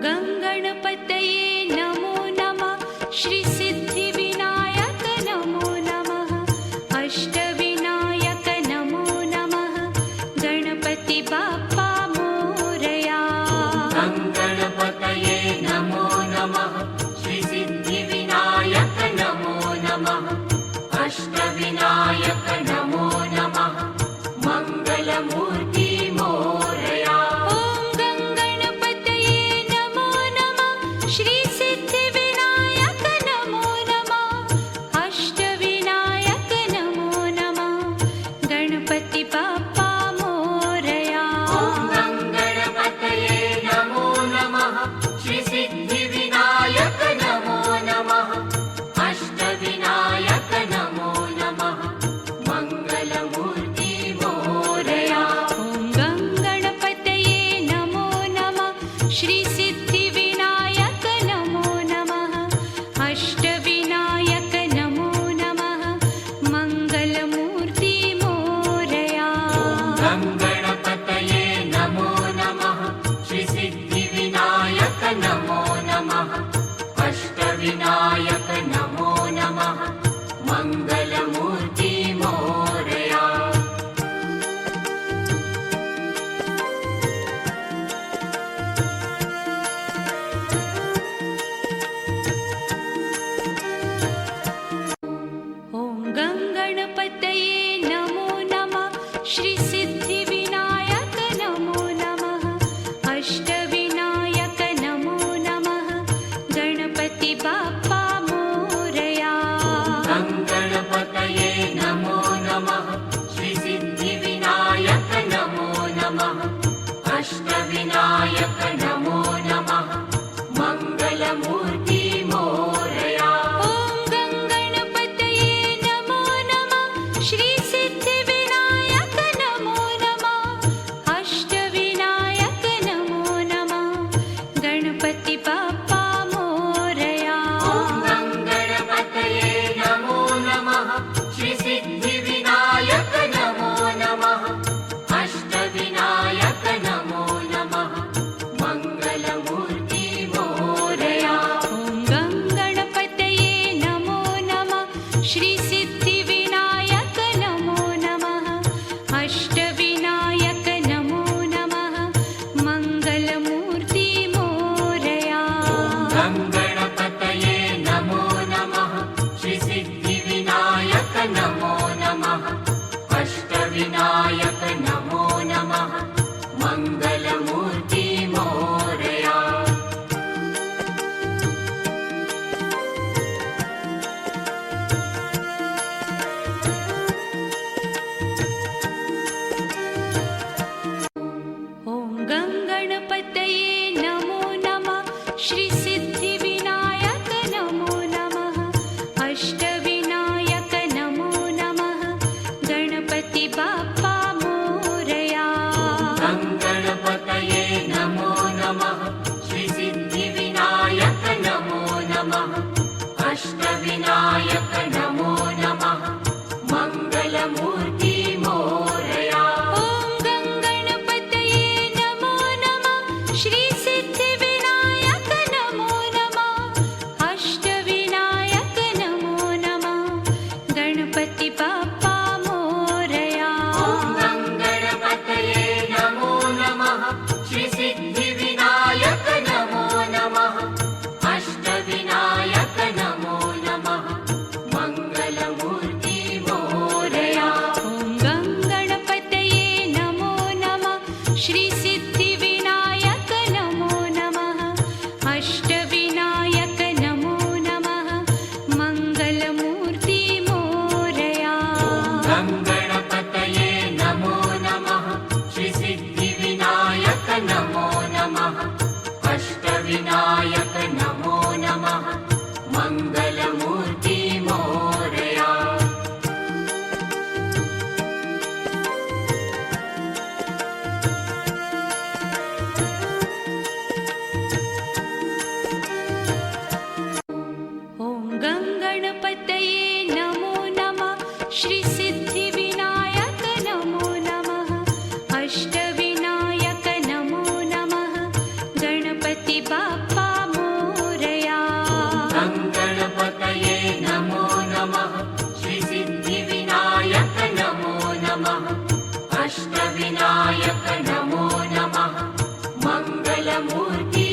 गङ्गणपतये नमो नमः। श्रीसिद्धिविनायक नमो नमः। अष्टविनायक नमो नमः। गणपति बाप्पा मोरया। गङ्गणपतये नमो नमः। श्रीसिद्धिविनायक नमो नमः। अष्टविनायक नमो नमः। मङ्गलमूर्ति मोरया। श्रीसिद्धिविनायक नमो नमः। अष्टविनायक नमो नमः। गणपति बाप्पा मोरया। गङ्गणपतये नमो नमः। श्रीसिद्धिविनायक नमो नमः। अष्टविनायक नमो नमः। मङ्गलमूर्ति मोरया। गङ्गणपतये नमो नमः। श्रीसिद्धिविनायक नमो नमः। अष्टविनायक नमो नमः। मङ्गलमूर्ति मोरया। गङ्गणपतये नमो नमः। श्रीसिद्धिविनायक नमो नमः। अष्टविनायक नमो नमः। मङ्गलमूर्ति मोरया। गङ्गणपतये नमो नमः। श्रीसिद्धिविनायक नमो नमः। अष्टविनायक नमो नमः। गणपति बाप्पा मोरया। गङ्गणपतये नमो नमः। श्रीसिद्धिविनायक नमो नमः। अष्टविनायक नमो नमः। मङ्गलमूर्ति मोरया। गङ्गणपतये नमो नमः। श्रीसिद्धिविनायक नमो नमः। अष्टविनायक नमो नमः। गणपति बाप्पा मोरया। गङ्गणपतये नमो नमः। श्रीसिद्धिविनायक नमो नमः। अष्टविनायक नमो नमः। मङ्गलमूर्ति मोरया। गङ्गणपतये नमो नमः। श्रीसिद्धिविनायक नमो नमः। अष्टविनायक नमो नमः। मङ्गलमूर्ति मोरया। गङ्गणपतये नमो नमः। श्रीसिद्धिविनायक नमो नमः। अष्टविनायक नमो नमः। मङ्गलमूर्ति मोरया। गङ्गणपतये नमो नमः। श्रीसिद्धिविनायक नमो नमः। अष्टविनायक नमो नमः। गणपति बाप्पा मोरया। गङ्गणपतये नमो नमः। श्रीसिद्धिविनायक नमो नमः। अष्टविनायक नमो नमः। मङ्गलमूर्ति मोरया। गङ्गणपतये नमो नमः। श्रीसिद्धिविनायक नमो नमः। अष्टविनायक नमो नमः। गणपति बाप्पा मोरया। गङ्गणपतये नमो नमः। श्रीसिद्धिविनायक नमो नमः। अष्टविनायक नमो नमः। मङ्गलमूर्ति मोरया। गङ्गणपतये नमो नमः। श्रीसिद्धिविनायक नमो नमः। अष्टविनायक नमो नमः। मङ्गलमूर्ति मोरया। गङ्गणपतये नमो नमः। श्रीसिद्धिविनायक नमो नमः। अष्टविनायक नमो नमः। मङ्गलमूर्ति मोरया। गङ्गणपतये नमो नमः। श्रीसिद्धिविनायक नमो नमः। अष्टविनायक नमो नमः। गणपति बाप्पा मूर्ति